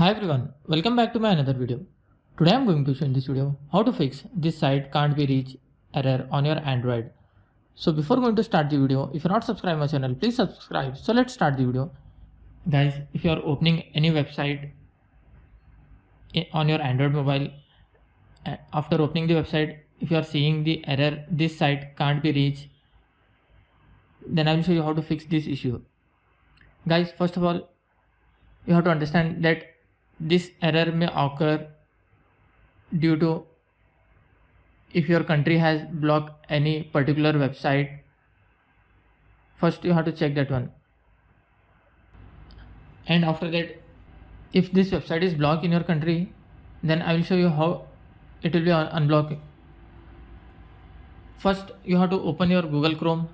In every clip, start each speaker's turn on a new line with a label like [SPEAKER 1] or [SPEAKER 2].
[SPEAKER 1] Hi everyone, welcome back to my another video. Today I'm going to show in this video how to fix this site can't be reached error on your Android. So before going to start the video, if you're not subscribed my channel, please subscribe. So let's start the video. Guys, if you are opening any website on your Android mobile, after opening the website, if you are seeing the error this site can't be reached, then I will show you how to fix this issue. Guys, first of all, you have to understand that this error may occur due to if your country has blocked any particular website. First you have to check that one, and after that, if this website is blocked in your country, then I will show you how it will be unblocked. First you have to open your Google Chrome.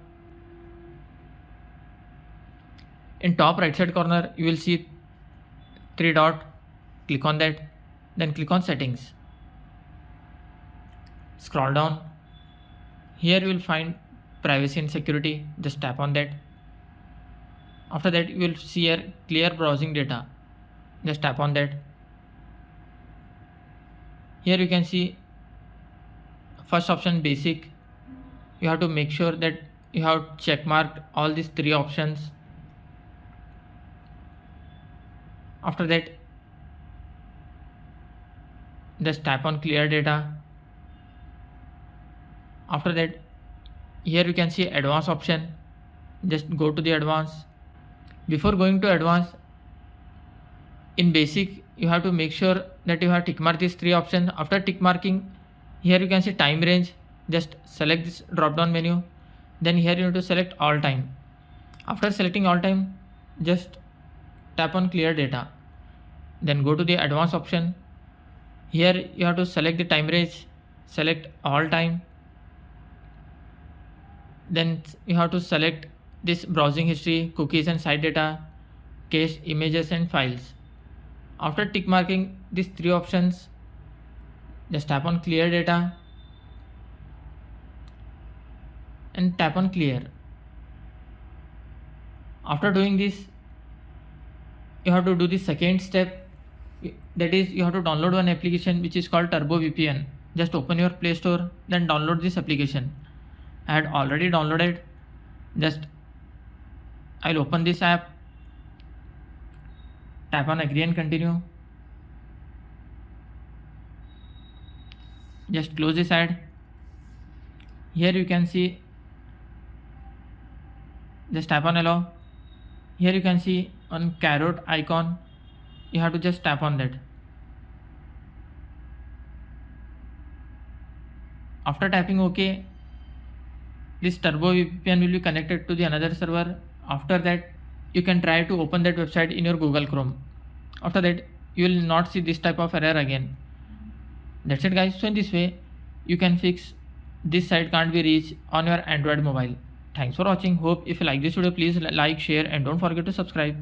[SPEAKER 1] In top right side corner you will see three dot. Click on that, then click on settings. Scroll down. Here you will find privacy and security. Just tap on that. After that you will see here clear browsing data. Just tap on that. Here you can see first option, basic. You have to make sure that you have check marked all these three options. After that, just tap on clear data. After that, here you can see advanced option. Just go to the advanced. Before going to advanced, in basic you have to make sure that you have tick mark these three options. After tick marking, here you can see time range. Just select this drop down menu, then here you need to select all time. After selecting all time, just tap on clear data, then go to the advanced option. Here you have to select the time range, select all time, then you have to select this browsing history, cookies and site data, cache, images and files. After tick marking these three options, just tap on clear data and tap on clear. After doing this, you have to do the second step, that is you have to download one application which is called Turbo VPN. Just open your Play Store, then download this application. I had already downloaded. Just I'll open this app, tap on agree and continue. Just close this ad. Here you can see, just tap on allow. Here you can see on carrot icon, you have to just tap on that. After tapping OK, this Turbo VPN will be connected to the another server. After that, you can try to open that website in your Google Chrome. After that, you will not see this type of error again. That's it guys. So in this way, you can fix this site can't be reached on your Android mobile. Thanks for watching. Hope if you like this video, please like, share and don't forget to subscribe.